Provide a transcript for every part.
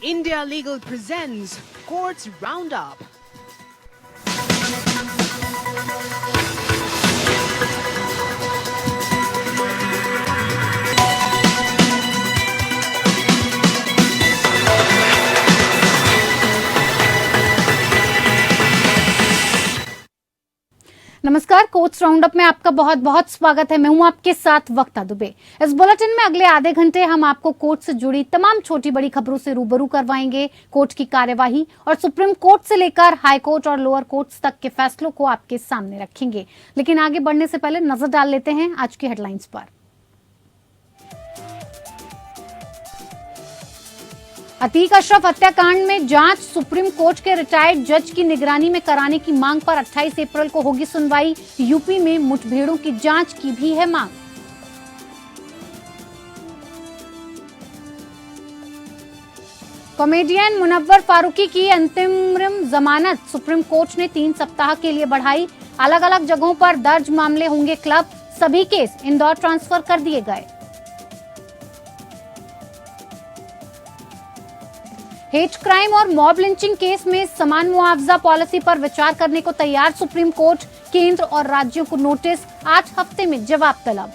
India Legal presents Courts Roundup. नमस्कार, courts roundup में आपका बहुत बहुत स्वागत है। मैं हूं आपके साथ वक्ता दुबे। इस बुलेटिन में अगले आधे घंटे हम आपको कोर्ट से जुड़ी तमाम छोटी बड़ी खबरों से रूबरू करवाएंगे। कोर्ट की कार्यवाही और सुप्रीम कोर्ट से लेकर हाई कोर्ट और लोअर कोर्ट्स तक के फैसलों को आपके सामने रखेंगे। लेकिन आगे बढ़ने से पहले नजर डाल लेते हैं आज की हेडलाइंस पर। अतीक अशरफ हत्याकांड में जांच, सुप्रीम कोर्ट के रिटायर्ड जज की निगरानी में कराने की मांग पर 28 अप्रैल को होगी सुनवाई। यूपी में मुठभेड़ों की जांच की भी है मांग। कॉमेडियन मुनव्वर फारूकी की अंतरिम जमानत सुप्रीम कोर्ट ने 3 सप्ताह के लिए बढ़ाई। अलग अलग जगहों पर दर्ज मामले होंगे क्लब, सभी केस इंदौर ट्रांसफर कर दिए गए। हेट क्राइम और मॉब लिंचिंग केस में समान मुआवजा पॉलिसी पर विचार करने को तैयार सुप्रीम कोर्ट। केंद्र और राज्यों को नोटिस, 8 हफ्ते में जवाब तलब।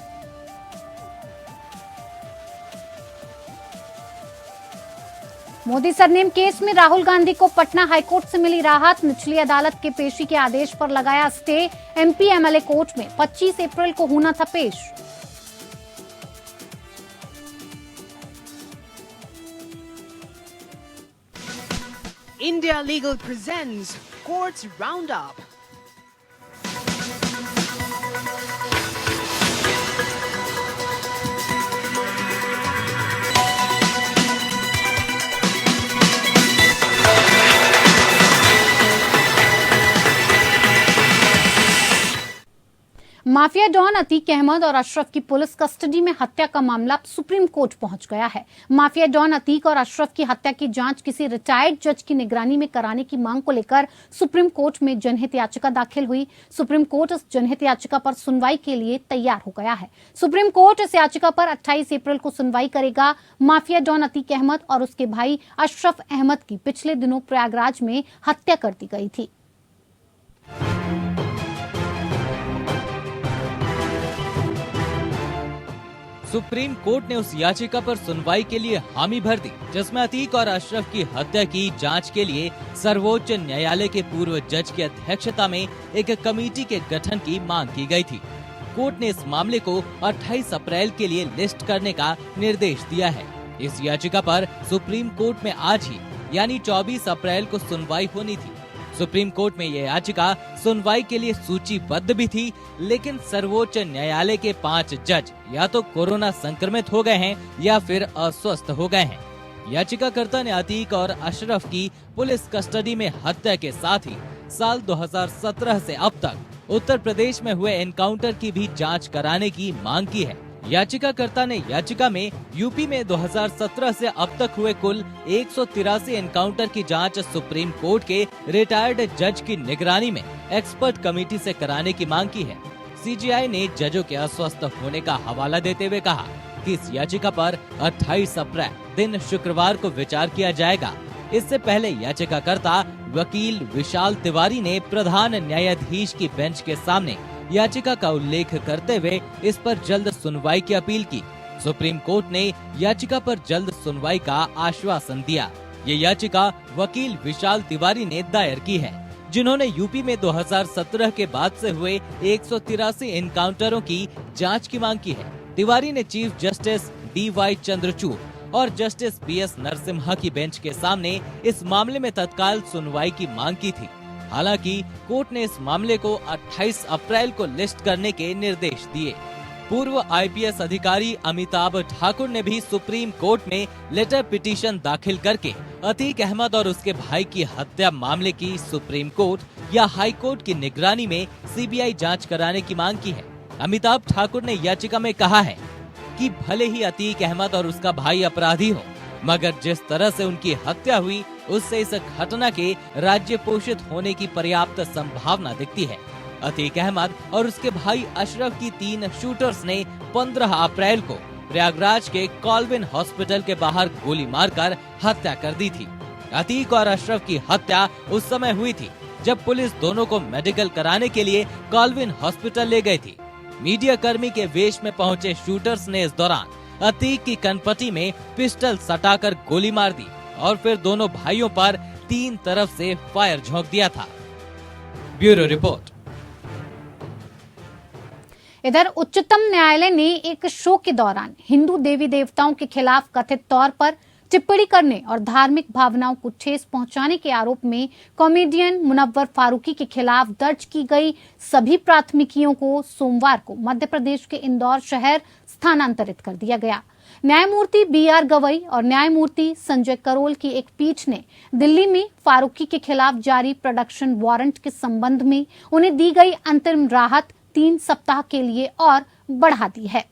मोदी सरनेम केस में राहुल गांधी को पटना हाईकोर्ट से मिली राहत। निचली अदालत के पेशी के आदेश पर लगाया स्टे। एमपी एमएलए कोर्ट में 25 अप्रैल को होना था पेश। India Legal presents Courts Roundup. Mafia don Atiq Ahmed और अशरफ की पुलिस कस्टडी में हत्या का मामला सुप्रीम कोर्ट पहुंच गया है। माफिया डॉन अतीक और अशरफ की हत्या की जांच किसी रिटायर्ड जज की निगरानी में कराने की मांग को लेकर सुप्रीम कोर्ट में जनहित याचिका दाखिल हुई। सुप्रीम कोर्ट इस जनहित याचिका पर सुनवाई के लिए तैयार हो गया है। सुप्रीम कोर्ट इस याचिका पर 28 अप्रैल को सुनवाई करेगा। माफिया डॉन अतीक अहमद और उसके भाई अशरफ अहमद की पिछले दिनों प्रयागराज में हत्या कर दी गई थी। सुप्रीम कोर्ट ने उस याचिका पर सुनवाई के लिए हामी भर दी, जिसमें अतीक और अशरफ की हत्या की जांच के लिए सर्वोच्च न्यायालय के पूर्व जज की अध्यक्षता में एक कमेटी के गठन की मांग की गई थी। कोर्ट ने इस मामले को 28 अप्रैल के लिए लिस्ट करने का निर्देश दिया है। इस याचिका पर सुप्रीम कोर्ट में आज ही यानी 24 अप्रैल को सुनवाई होनी थी। सुप्रीम कोर्ट में यह याचिका सुनवाई के लिए सूचीबद्ध भी थी, लेकिन सर्वोच्च न्यायालय के 5 जज या तो कोरोना संक्रमित हो गए हैं या फिर अस्वस्थ हो गए हैं। याचिकाकर्ता ने अतीक और अशरफ की पुलिस कस्टडी में हत्या के साथ ही साल 2017 से अब तक उत्तर प्रदेश में हुए एनकाउंटर की भी जांच कराने की मांग की है। याचिकाकर्ता ने याचिका में यूपी में 2017 से अब तक हुए कुल 183 एनकाउंटर की जांच सुप्रीम कोर्ट के रिटायर्ड जज की निगरानी में एक्सपर्ट कमेटी से कराने की मांग की है। सीजीआई ने जजों के अस्वस्थ होने का हवाला देते हुए कहा कि इस याचिका पर 28 अप्रैल दिन शुक्रवार को विचार किया जाएगा। इससे पहले याचिकाकर्ता वकील विशाल तिवारी ने प्रधान न्यायाधीश की बेंच के सामने याचिका का उल्लेख करते हुए इस पर जल्द सुनवाई की अपील की। सुप्रीम कोर्ट ने याचिका पर जल्द सुनवाई का आश्वासन दिया। ये याचिका वकील विशाल तिवारी ने दायर की है, जिन्होंने यूपी में 2017 के बाद से हुए 183 एनकाउंटरों की जांच की मांग की है। तिवारी ने चीफ जस्टिस DY चंद्रचूड़ और जस्टिस BS नरसिम्हा की बेंच के सामने इस मामले में तत्काल सुनवाई की मांग की थी। हालांकि कोर्ट ने इस मामले को 28 अप्रैल को लिस्ट करने के निर्देश दिए। पूर्व IPS अधिकारी अमिताभ ठाकुर ने भी सुप्रीम कोर्ट में लेटर पिटीशन दाखिल करके अतीक अहमद और उसके भाई की हत्या मामले की सुप्रीम कोर्ट या हाई कोर्ट की निगरानी में CBI जांच कराने की मांग की है। अमिताभ ठाकुर ने याचिका में कहा है कि भले ही अतीक अहमद और उसका भाई अपराधी हो, मगर जिस तरह से उनकी हत्या हुई उससे इस घटना के राज्य पोषित होने की पर्याप्त संभावना दिखती है। अतीक अहमद और उसके भाई अशरफ की 3 शूटर्स ने 15 अप्रैल को प्रयागराज के कॉल्विन हॉस्पिटल के बाहर गोली मारकर हत्या कर दी थी। अतीक और अशरफ की हत्या उस समय हुई थी जब पुलिस दोनों को मेडिकल कराने के लिए कॉल्विन हॉस्पिटल ले गई थी। मीडिया कर्मी के वेश में पहुंचे शूटर्स ने इस दौरान अतीक की कनपटी में पिस्टल सटाकर गोली मार दी और फिर दोनों भाइयों पर 3 तरफ से फायर झोंक दिया था। Bureau report. इधर उच्चतम न्यायालय ने एक शो के दौरान हिंदू देवी देवताओं के खिलाफ कथित तौर पर टिप्पणी करने और धार्मिक भावनाओं को ठेस पहुंचाने के आरोप में कॉमेडियन मुनव्वर फारूकी के खिलाफ दर्ज की गई सभी प्राथमिकियों को सोमवार को मध्य प्रदेश के इंदौर शहर स्थानांतरित कर दिया गया। न्यायमूर्ति BR गवई और न्यायमूर्ति संजय करोल की एक पीठ ने दिल्ली में फारूकी के खिलाफ जारी प्रोडक्शन वारंट के संबंध में उन्हें दी गई अंतरिम राहत 3 सप्ताह के लिए और बढ़ा दी है।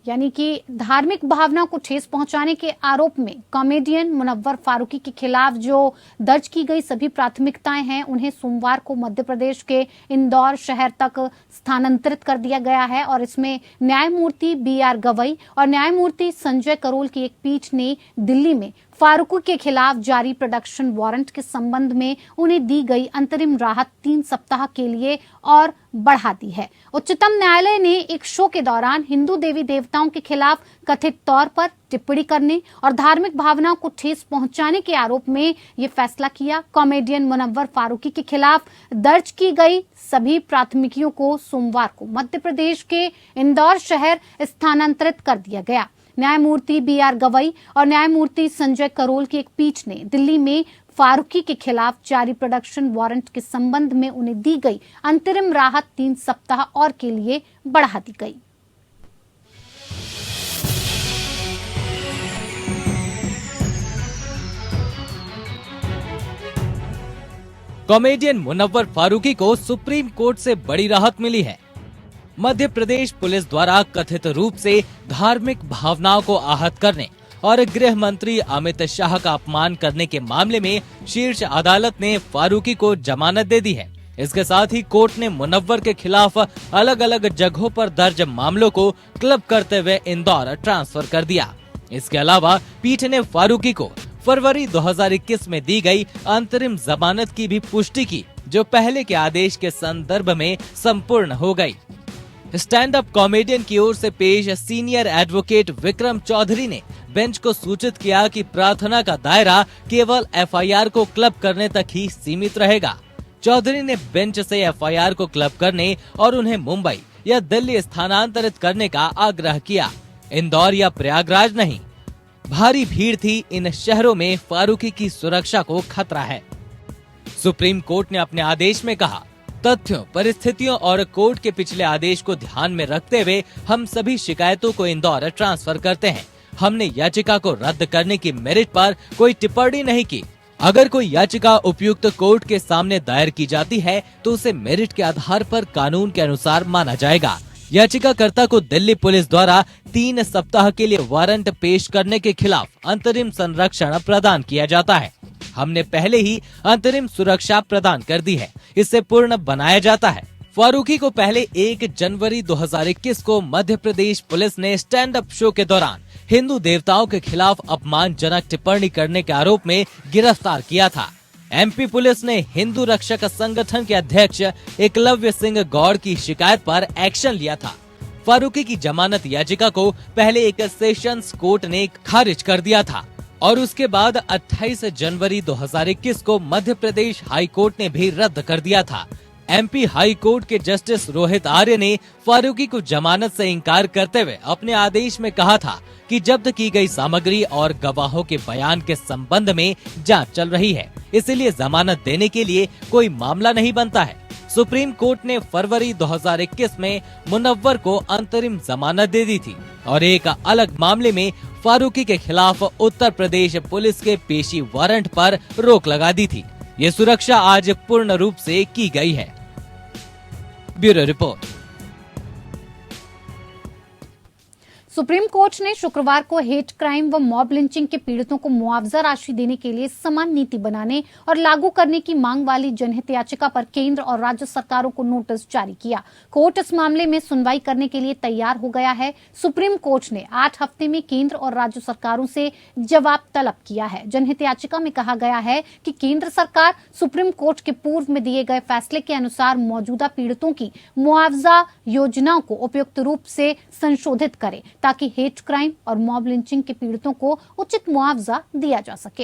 यानी कि धार्मिक भावनाओं को ठेस पहुंचाने के आरोप में कॉमेडियन मुनव्वर फारूकी के खिलाफ जो दर्ज की गई सभी प्राथमिकताएं हैं उन्हें सोमवार को मध्य प्रदेश के इंदौर शहर तक स्थानांतरित कर दिया गया है और इसमें न्यायमूर्ति BR गवई और न्यायमूर्ति संजय करोल की एक पीठ ने दिल्ली में फारूकी के खिलाफ जारी प्रोडक्शन वारंट के संबंध में उन्हें दी गई अंतरिम राहत 3 सप्ताह के लिए और बढ़ा दी है। उच्चतम न्यायालय ने एक शो के दौरान हिंदू देवी देवताओं के खिलाफ कथित तौर पर टिप्पणी करने और धार्मिक भावनाओं को ठेस पहुंचाने के आरोप में ये फैसला किया। कॉमेडियन मुनव्वर फारूकी के खिलाफ दर्ज की गई सभी प्राथमिकियों को सोमवार को मध्य प्रदेश के इंदौर शहर स्थानांतरित कर दिया गया। न्यायमूर्ति BR गवई और न्यायमूर्ति संजय करोल की एक पीठ ने दिल्ली में फारूकी के खिलाफ जारी प्रोडक्शन वारंट के संबंध में उन्हें दी गई अंतरिम राहत 3 सप्ताह और के लिए बढ़ा दी गई। कॉमेडियन मुनव्वर फारूकी को सुप्रीम कोर्ट से बड़ी राहत मिली है। मध्य प्रदेश पुलिस द्वारा कथित रूप से धार्मिक भावनाओं को आहत करने और गृह मंत्री अमित शाह का अपमान करने के मामले में शीर्ष अदालत ने फारूकी को जमानत दे दी है। इसके साथ ही कोर्ट ने मुनव्वर के खिलाफ अलग अलग जगहों पर दर्ज मामलों को क्लब करते हुए इंदौर ट्रांसफर कर दिया। इसके अलावा पीठ ने फारूकी को फरवरी 2021 में दी गई अंतरिम जमानत की भी पुष्टि की, जो पहले के आदेश के संदर्भ में संपूर्ण हो गई। स्टैंड अप कॉमेडियन की ओर से पेश सीनियर एडवोकेट विक्रम चौधरी ने बेंच को सूचित किया कि प्रार्थना का दायरा केवल FIR को क्लब करने तक ही सीमित रहेगा। चौधरी ने बेंच से FIR को क्लब करने और उन्हें मुंबई या दिल्ली स्थानांतरित करने का आग्रह किया। इंदौर या प्रयागराज नहीं, भारी भीड़ थी इन शहरों में फारूकी की सुरक्षा को खतरा है। सुप्रीम कोर्ट ने अपने आदेश में कहा, तथ्यों, परिस्थितियों और कोर्ट के पिछले आदेश को ध्यान में रखते हुए हम सभी शिकायतों को इंदौर ट्रांसफर करते हैं। हमने याचिका को रद्द करने की मेरिट पर कोई टिप्पणी नहीं की। अगर कोई याचिका उपयुक्त कोर्ट के सामने दायर की जाती है तो उसे मेरिट के आधार पर कानून के अनुसार माना जाएगा। याचिकाकर्ता को दिल्ली पुलिस द्वारा 3 सप्ताह के लिए वारंट पेश करने के खिलाफ अंतरिम संरक्षण प्रदान किया जाता है। हमने पहले ही अंतरिम सुरक्षा प्रदान कर दी है, इसे पूर्ण बनाया जाता है। फारूकी को पहले 1 जनवरी 2021 को मध्य प्रदेश पुलिस ने स्टैंड अप शो के दौरान हिंदू देवताओं के खिलाफ अपमानजनक टिप्पणी करने के आरोप में गिरफ्तार किया था। MP पुलिस ने हिंदू रक्षक संगठन के अध्यक्ष एकलव्य सिंह गौड़ की शिकायत पर एक्शन लिया था। फारूकी की जमानत याचिका को पहले एक सेशंस कोर्ट ने खारिज कर दिया था और उसके बाद 28 जनवरी 2021 को मध्य प्रदेश हाई कोर्ट ने भी रद्द कर दिया था। MP हाई कोर्ट के जस्टिस रोहित आर्य ने फारूकी को जमानत से इनकार करते हुए अपने आदेश में कहा था कि जब्त की गई सामग्री और गवाहों के बयान के संबंध में जांच चल रही है, इसलिए जमानत देने के लिए कोई मामला नहीं बनता है। सुप्रीम कोर्ट ने फरवरी 2021 में मुनव्वर को अंतरिम जमानत दे दी थी और एक अलग मामले में फारूकी के खिलाफ उत्तर प्रदेश पुलिस के पेशी वारंट पर रोक लगा दी थी। ये सुरक्षा आज पूर्ण रूप से की गई है। Bureau report. सुप्रीम कोर्ट ने शुक्रवार को हेट क्राइम व मॉब लिंचिंग के पीड़ितों को मुआवजा राशि देने के लिए समान नीति बनाने और लागू करने की मांग वाली जनहित याचिका पर केंद्र और राज्य सरकारों को नोटिस जारी किया। कोर्ट इस मामले में सुनवाई करने के लिए तैयार हो गया है। सुप्रीम कोर्ट ने 8 हफ्ते में केंद्र और राज्य सरकारों से जवाब तलब किया है। जनहित याचिका में कहा गया है कि केंद्र सरकार सुप्रीम कोर्ट के पूर्व में दिए गए फैसले के अनुसार मौजूदा पीड़ितों की मुआवजा योजनाओं को उपयुक्त रूप से संशोधित करे ताकि हेट क्राइम और मॉब लिंचिंग के पीड़ितों को उचित मुआवजा दिया जा सके।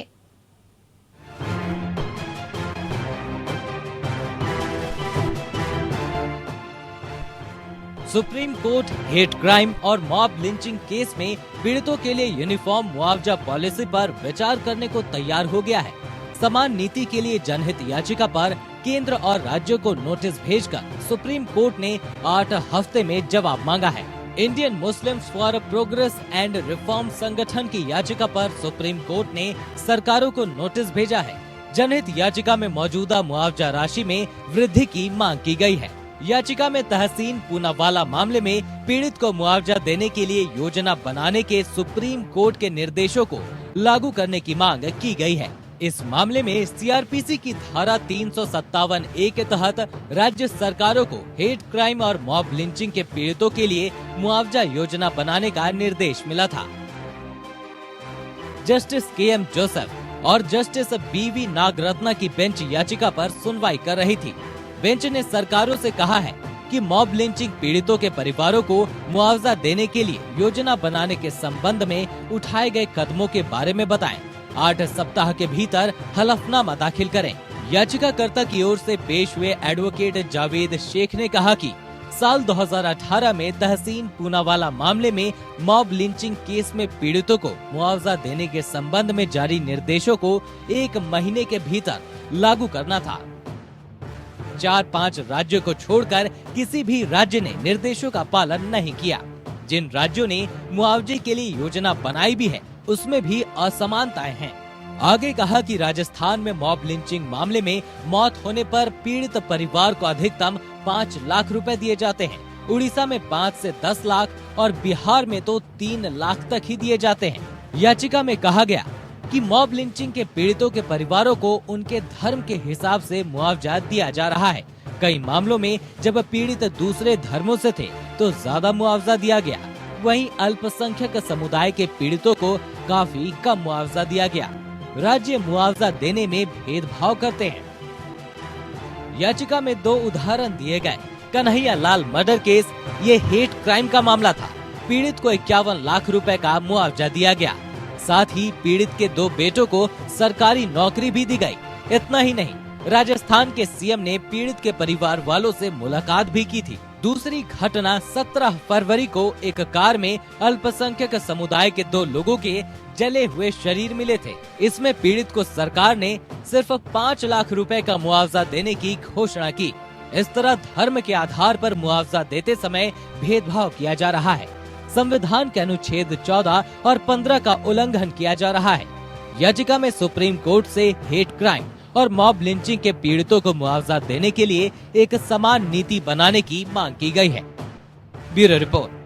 सुप्रीम कोर्ट हेट क्राइम और मॉब लिंचिंग केस में पीड़ितों के लिए यूनिफॉर्म मुआवजा पॉलिसी पर विचार करने को तैयार हो गया है। समान नीति के लिए जनहित याचिका पर केंद्र और राज्यों को नोटिस भेजकर सुप्रीम कोर्ट ने 8 हफ्ते में जवाब मांगा है। Indian Muslims for progress and reform संगठन की याचिका पर सुप्रीम कोर्ट ने सरकारों को नोटिस भेजा है। जनहित याचिका में मौजूदा मुआवजा राशि में वृद्धि की मांग की गई है। याचिका में तहसीन पूनावाला मामले में पीड़ित को मुआवजा देने के लिए योजना बनाने के सुप्रीम कोर्ट के निर्देशों को लागू करने की मांग की गई है। इस मामले में सीआरपीसी की धारा 357A के तहत राज्य सरकारों को हेट क्राइम और मॉब लिंचिंग के पीड़ितों के लिए मुआवजा योजना बनाने का निर्देश मिला था। जस्टिस KM जोसेफ और जस्टिस BV नागरत्ना की बेंच याचिका पर सुनवाई कर रही थी। बेंच ने सरकारों से कहा है कि मॉब लिंचिंग पीड़ितों के परिवारों को मुआवजा देने के लिए योजना बनाने के संबंध में उठाए गए कदमों के बारे में बताएं। 8 सप्ताह के भीतर हलफनामा दाखिल करें। याचिकाकर्ता की ओर से पेश हुए एडवोकेट जावेद शेख ने कहा कि साल 2018 में तहसीन पूनावाला मामले में मॉब लिंचिंग केस में पीड़ितों को मुआवजा देने के संबंध में जारी निर्देशों को 1 महीने के भीतर लागू करना था। 4-5 राज्यों को छोड़कर किसी भी राज्य ने निर्देशों का पालन नहीं किया। जिन राज्यों ने मुआवजे के लिए योजना बनाई भी है, उसमें भी असमानताएं हैं। आगे कहा कि राजस्थान में मॉब लिंचिंग मामले में मौत होने पर पीड़ित परिवार को अधिकतम 5 लाख रुपए दिए जाते हैं। उड़ीसा में 5 से 10 लाख और बिहार में तो 3 लाख तक ही दिए जाते हैं। याचिका में कहा गया कि मॉब लिंचिंग के पीड़ितों के परिवारों को उनके धर्म के हिसाब से मुआवजा दिया जा रहा है। कई मामलों में जब पीड़ित दूसरे धर्मों से थे तो ज्यादा मुआवजा दिया गया। वहीं अल्पसंख्यक समुदाय के पीड़ितों को काफी कम मुआवजा दिया गया। राज्य मुआवजा देने में भेदभाव करते हैं। याचिका में 2 उदाहरण दिए गए। कन्हैया लाल मर्डर केस, ये हेट क्राइम का मामला था। पीड़ित को 51 लाख रुपए का मुआवजा दिया गया। साथ ही पीड़ित के 2 बेटों को सरकारी नौकरी भी दी गई। इतना ही नहीं, राजस्थान के सीएम ने पीड़ित के परिवार वालों से मुलाकात भी की थी। दूसरी घटना 17 फरवरी को एक कार में अल्पसंख्यक समुदाय के 2 लोगों के जले हुए शरीर मिले थे। इसमें पीड़ित को सरकार ने सिर्फ 5 लाख रुपए का मुआवजा देने की घोषणा की। इस तरह धर्म के आधार पर मुआवजा देते समय भेदभाव किया जा रहा है। संविधान के अनुच्छेद 14 और 15 का उल्लंघन किया जा रहा है। याचिका में सुप्रीम कोर्ट से हेट क्राइम और मॉब लिंचिंग के पीड़ितों को मुआवजा देने के लिए एक समान नीति बनाने की मांग की गई है। Bureau report.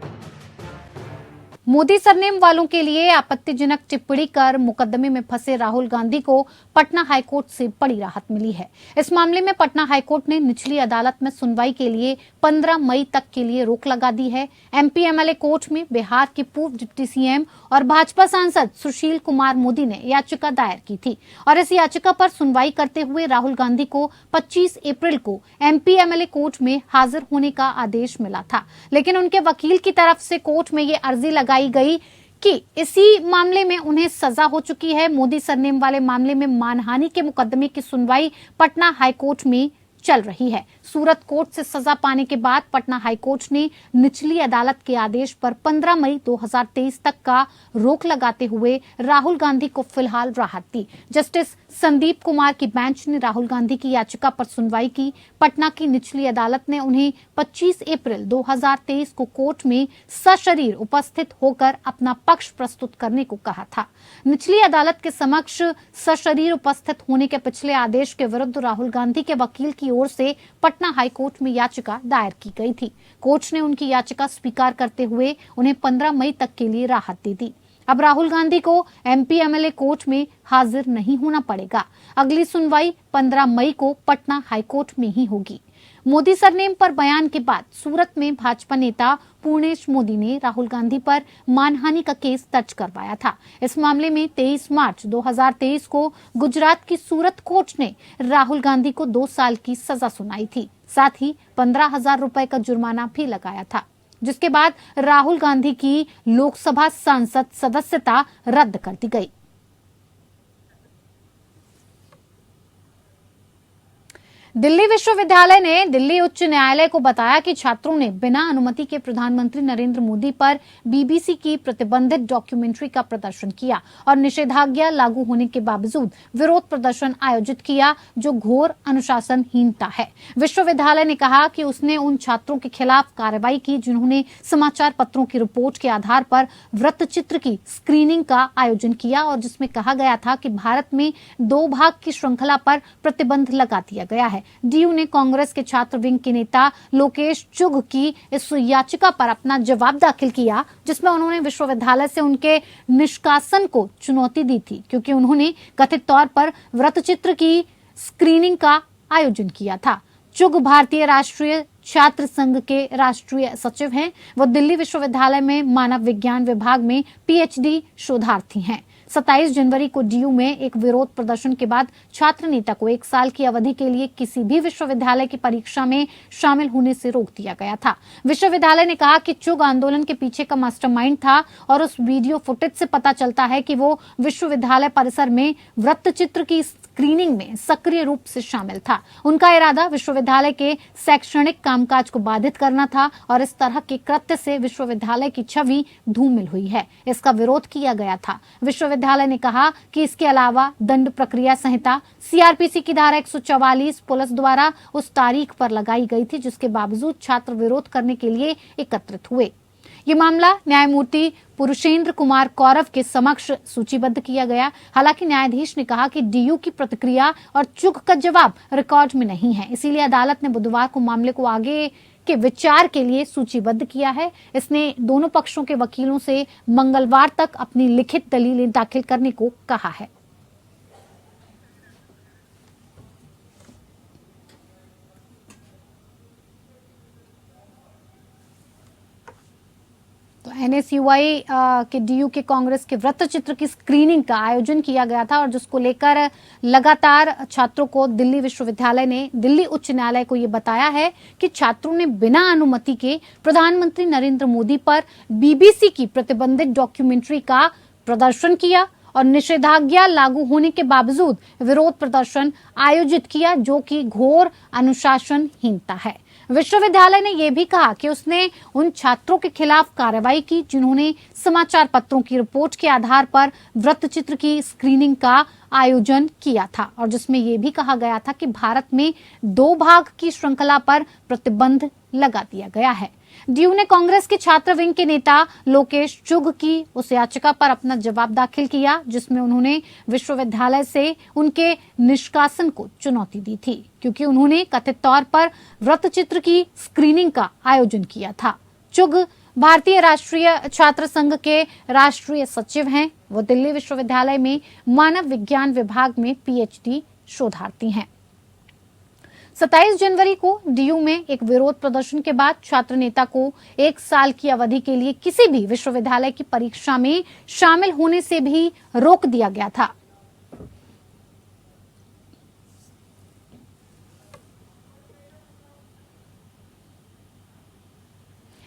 मोदी सरनेम वालों के लिए आपत्तिजनक टिप्पणी कर मुकदमे में फंसे राहुल गांधी को पटना हाईकोर्ट से बड़ी राहत मिली है। इस मामले में पटना हाईकोर्ट ने निचली अदालत में सुनवाई के लिए 15 मई तक के लिए रोक लगा दी है। MP MLA कोर्ट में बिहार के पूर्व डिप्टी CM और भाजपा सांसद सुशील कुमार मोदी ने याचिका दायर की थी और इस याचिका पर सुनवाई करते हुए राहुल गांधी को 25 अप्रैल को MP MLA कोर्ट में हाजिर होने का आदेश मिला था, लेकिन उनके वकील की तरफ से कोर्ट में ये अर्जी लगाई गई कि इसी मामले में उन्हें सजा हो चुकी है। मोदी सरनेम वाले मामले में मानहानि के मुकदमे की सुनवाई पटना हाईकोर्ट में चल रही है। सूरत कोर्ट से सजा पाने के बाद पटना हाईकोर्ट ने निचली अदालत के आदेश पर 15 मई 2023 तक का रोक लगाते हुए राहुल गांधी को फिलहाल राहत दी। जस्टिस संदीप कुमार की बेंच ने राहुल गांधी की याचिका पर सुनवाई की। पटना की निचली अदालत ने उन्हें 25 अप्रैल 2023 को कोर्ट में सशरीर उपस्थित होकर अपना पक्ष प्रस्तुत करने को कहा था। निचली अदालत के समक्ष सशरीर उपस्थित होने के पिछले आदेश के विरुद्ध राहुल गांधी के वकील की ओर से पटना हाईकोर्ट में याचिका दायर की गई थी। कोर्ट ने उनकी याचिका स्वीकार करते हुए उन्हें 15 मई तक के लिए राहत दे दी। अब राहुल गांधी को एमपी एमएलए कोर्ट में हाजिर नहीं होना पड़ेगा। अगली सुनवाई 15 मई को पटना हाईकोर्ट में ही होगी। मोदी सरनेम पर बयान के बाद सूरत में भाजपा नेता पूर्णेश मोदी ने राहुल गांधी पर मानहानि का केस दर्ज करवाया था। इस मामले में 23 मार्च 2023 को गुजरात की सूरत कोर्ट ने राहुल गांधी को 2 साल की सजा सुनाई थी। साथ ही 15,000 रुपए का जुर्माना भी लगाया था, जिसके बाद राहुल गांधी की लोकसभा सांसद सदस्यता रद्द कर दी गई। दिल्ली विश्वविद्यालय ने दिल्ली उच्च न्यायालय को बताया कि छात्रों ने बिना अनुमति के प्रधानमंत्री नरेंद्र मोदी पर बीबीसी की प्रतिबंधित डॉक्यूमेंट्री का प्रदर्शन किया और निषेधाज्ञा लागू होने के बावजूद विरोध प्रदर्शन आयोजित किया, जो घोर अनुशासनहीनता है। विश्वविद्यालय ने कहा कि उसने उन छात्रों के खिलाफ कार्रवाई की जिन्होंने समाचार पत्रों की रिपोर्ट के आधार पर वृत्तचित्र की स्क्रीनिंग का आयोजन किया और जिसमें कहा गया था कि भारत में 2 भाग की श्रृंखला पर प्रतिबंध लगा दिया गया है। डीयू ने कांग्रेस के छात्र विंग के नेता लोकेश चुघ की इस याचिका पर अपना जवाब दाखिल किया, जिसमें उन्होंने विश्वविद्यालय से उनके निष्कासन को चुनौती दी थी, क्योंकि उन्होंने कथित तौर पर वृत्तचित्र की स्क्रीनिंग का आयोजन किया था। चुघ भारतीय राष्ट्रीय छात्र संघ के राष्ट्रीय सचिव हैं। वो दिल्ली विश्वविद्यालय में मानव विज्ञान विभाग में पीएचडी शोधार्थी हैं। 27 जनवरी को डीयू में एक विरोध प्रदर्शन के बाद छात्र नेता को 1 साल की अवधि के लिए किसी भी विश्वविद्यालय की परीक्षा में शामिल होने से रोक दिया गया था। विश्वविद्यालय ने कहा कि चुघ आंदोलन के पीछे का मास्टरमाइंड था और उस वीडियो फुटेज से पता चलता है कि वो विश्वविद्यालय परिसर में वृत्तचित्र की स्क्रीनिंग में सक्रिय रूप से शामिल था। उनका इरादा विश्वविद्यालय के शैक्षणिक कामकाज को बाधित करना था और इस तरह के कृत्य से विश्वविद्यालय की छवि धूमिल हुई है। इसका विरोध किया गया था। विश्वविद्यालय ने कहा कि इसके अलावा दंड प्रक्रिया संहिता सीआरपीसी की धारा 144 पुलिस द्वारा उस तारीख पर लगाई गई थी, जिसके बावजूद छात्र विरोध करने के लिए एकत्रित हुए। ये मामला न्यायमूर्ति पुरुषेंद्र कुमार कौरव के समक्ष सूचीबद्ध किया गया। हालांकि न्यायाधीश ने कहा कि डीयू की प्रतिक्रिया और चुघ का जवाब रिकॉर्ड में नहीं है, इसीलिए अदालत ने बुधवार को मामले को आगे के विचार के लिए सूचीबद्ध किया है। इसने दोनों पक्षों के वकीलों से मंगलवार तक अपनी लिखित दलीलें दाखिल करने को कहा है। तो एनएसयूआई के डीयू के कांग्रेस के वृत्तचित्र की स्क्रीनिंग का आयोजन किया गया था और जिसको लेकर लगातार छात्रों को दिल्ली विश्वविद्यालय ने दिल्ली उच्च न्यायालय को ये बताया है कि छात्रों ने बिना अनुमति के प्रधानमंत्री नरेंद्र मोदी पर बीबीसी की प्रतिबंधित डॉक्यूमेंट्री का प्रदर्शन किया और निषेधाज्ञा लागू होने के बावजूद विरोध प्रदर्शन आयोजित किया, जो कि घोर अनुशासनहीनता है। विश्वविद्यालय ने यह भी कहा कि उसने उन छात्रों के खिलाफ कार्रवाई की जिन्होंने समाचार पत्रों की रिपोर्ट के आधार पर वृत्तचित्र की स्क्रीनिंग का आयोजन किया था और जिसमें यह भी कहा गया था कि भारत में 2 भाग की श्रृंखला पर प्रतिबंध लगा दिया गया है। डीयू ने कांग्रेस के छात्र विंग के नेता लोकेश चुघ की उस याचिका पर अपना जवाब दाखिल किया, जिसमें उन्होंने विश्वविद्यालय से उनके निष्कासन को चुनौती दी थी, क्योंकि उन्होंने कथित तौर पर वृत्तचित्र की स्क्रीनिंग का आयोजन किया था। चुघ भारतीय राष्ट्रीय छात्र संघ के राष्ट्रीय सचिव हैं। वो दिल्ली विश्वविद्यालय में मानव विज्ञान विभाग में पीएचडी शोधार्थी हैं। 27 जनवरी को डीयू में एक विरोध प्रदर्शन के बाद छात्र नेता को 1 साल की अवधि के लिए किसी भी विश्वविद्यालय की परीक्षा में शामिल होने से भी रोक दिया गया था।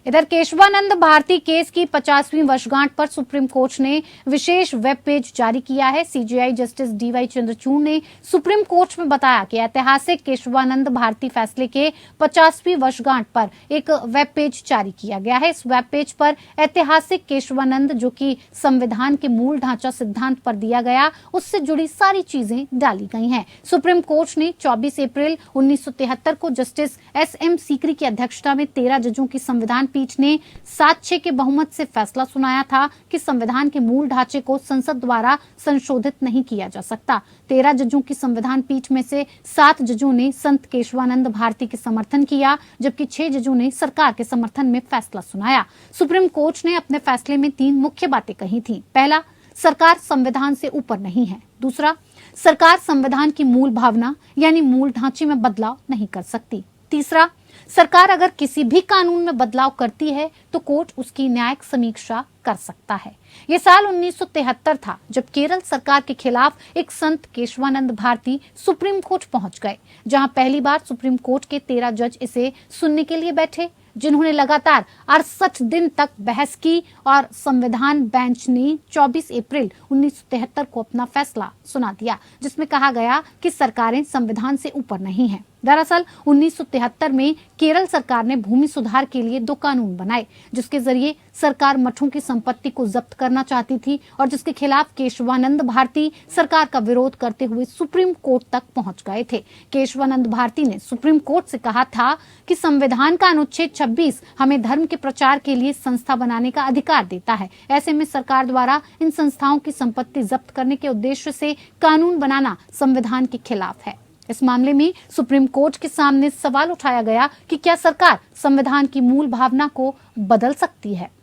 इधर केशवानंद भारती केस की 50वीं वर्षगांठ पर सुप्रीम कोर्ट ने विशेष वेब पेज जारी किया है। सीजेआई जस्टिस डीवाई चंद्रचूड़ ने सुप्रीम कोर्ट में बताया कि ऐतिहासिक केशवानंद भारती फैसले के 50वीं वर्षगांठ पर एक वेब पेज जारी किया गया है। इस वेब पेज पर ऐतिहासिक केशवानंद, जो कि संविधान के मूल ढांचा सिद्धांत पर दिया गया, उससे जुड़ी सारी चीजें डाली गई हैं। सुप्रीम कोर्ट ने 24 अप्रैल 1973 को जस्टिस एसएम सीकरी की अध्यक्षता में 13 जजों की संविधान पीठ ने 7-6 के बहुमत से फैसला सुनाया था कि संविधान के मूल ढांचे को संसद द्वारा संशोधित नहीं किया जा सकता। 13 जजों की संविधान पीठ में से 7 जजों ने संत केशवानंद भारती के समर्थन किया, जबकि 6 जजों ने सरकार के समर्थन में फैसला सुनाया। सुप्रीम कोर्ट ने अपने फैसले में 3 मुख्य बातें कही थी। पहला, सरकार संविधान से ऊपर नहीं है। दूसरा, सरकार संविधान की मूल भावना यानी मूल ढांचे में बदलाव नहीं कर सकती। तीसरा, सरकार अगर किसी भी कानून में बदलाव करती है तो कोर्ट उसकी न्यायिक समीक्षा कर सकता है। ये साल 1973 था जब केरल सरकार के खिलाफ एक संत केशवानंद भारती सुप्रीम कोर्ट पहुंच गए, जहां पहली बार सुप्रीम कोर्ट के 13 जज इसे सुनने के लिए बैठे, जिन्होंने लगातार 68 दिन तक बहस की और संविधान बेंच ने 24 अप्रैल 1973 को अपना फैसला सुना दिया, जिसमें कहा गया कि सरकारें संविधान से ऊपर नहीं हैं। दरअसल 1973 में केरल सरकार ने भूमि सुधार के लिए 2 कानून बनाए, जिसके जरिए सरकार मठों की संपत्ति को जब्त करना चाहती थी और जिसके खिलाफ केशवानंद भारती सरकार का विरोध करते हुए सुप्रीम कोर्ट तक पहुंच गए थे। केशवानंद भारती ने सुप्रीम कोर्ट से कहा था कि संविधान का अनुच्छेद 26 हमें धर्म के प्रचार के लिए संस्था बनाने का अधिकार देता है। ऐसे में सरकार द्वारा इन संस्थाओं की संपत्ति जब्त करने के उद्देश्य से कानून बनाना संविधान के खिलाफ है। इस मामले में सुप्रीम कोर्ट के सामने सवाल उठाया गया कि क्या सरकार संविधान की मूल भावना को बदल सकती है।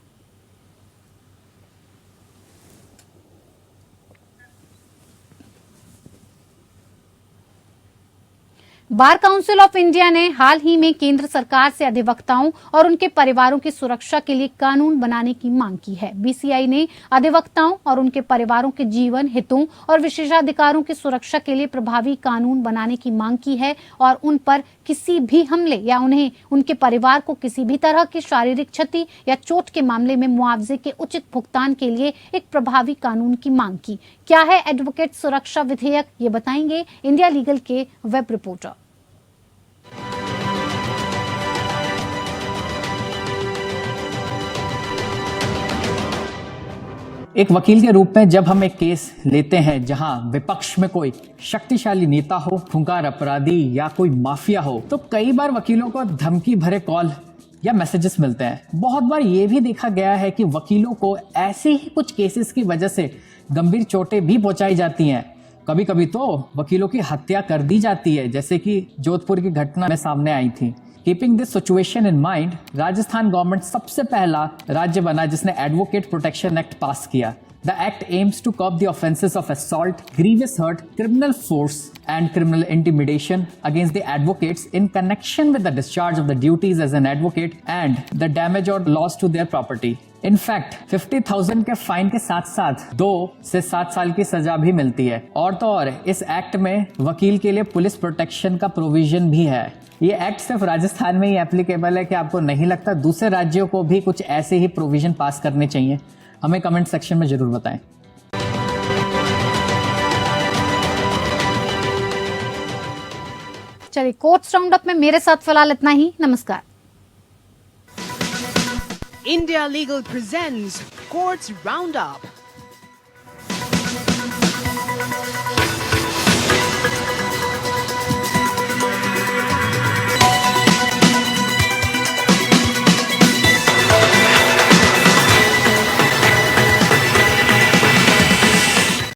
बार काउंसिल ऑफ इंडिया ने हाल ही में केंद्र सरकार से अधिवक्ताओं और उनके परिवारों की सुरक्षा के लिए कानून बनाने की मांग की है। बीसीआई ने अधिवक्ताओं और उनके परिवारों के जीवन, हितों और विशेषाधिकारों की सुरक्षा के लिए प्रभावी कानून बनाने की मांग की है और उन पर किसी भी हमले या उन्हें उनके परिवार को किसी भी तरह की शारीरिक क्षति या चोट के मामले में मुआवजे के उचित भुगतान के लिए एक प्रभावी कानून की मांग की। क्या है एडवोकेट सुरक्षा विधेयक, ये बताएंगे इंडिया लीगल के वेब रिपोर्टर। एक वकील के रूप में जब हम एक केस लेते हैं जहां विपक्ष में कोई शक्तिशाली नेता हो, खूंखार अपराधी या कोई माफिया हो, तो कई बार वकीलों को धमकी भरे कॉल या मैसेजेस मिलते हैं। बहुत बार ये भी देखा गया है कि वकीलों को ऐसे ही कुछ केसेस की वजह से गंभीर चोटें भी पहुंचाई जाती हैं। कभी कभी तो वकीलों की हत्या कर दी जाती है, जैसे कि जोधपुर की घटना में सामने आई थी। Keeping this situation in mind, Rajasthan government सबसे पहला राज्य बना जिसने एडवोकेट प्रोटेक्शन एक्ट पास किया। The act aims to curb the offences of assault, grievous hurt, criminal force and criminal intimidation against the advocates in connection with the discharge of the duties as an advocate and the damage or loss to their property. In fact, 50,000 के fine के साथ साथ 2 से 7 साल की सजा भी मिलती है। और तो और इस एक्ट में वकील के लिए पुलिस प्रोटेक्शन का प्रोविजन भी है। ये एक्ट सिर्फ राजस्थान में ही एप्लीकेबल है, कि आपको नहीं लगता दूसरे राज्यों को भी कुछ ऐसे ही प्रोविजन पास करने चाहिए? हमें कमेंट सेक्शन में जरूर बताएं। चलिए, कोर्ट्स राउंड अप में मेरे साथ फिलहाल इतना ही। नमस्कार। India Legal presents Courts Roundup.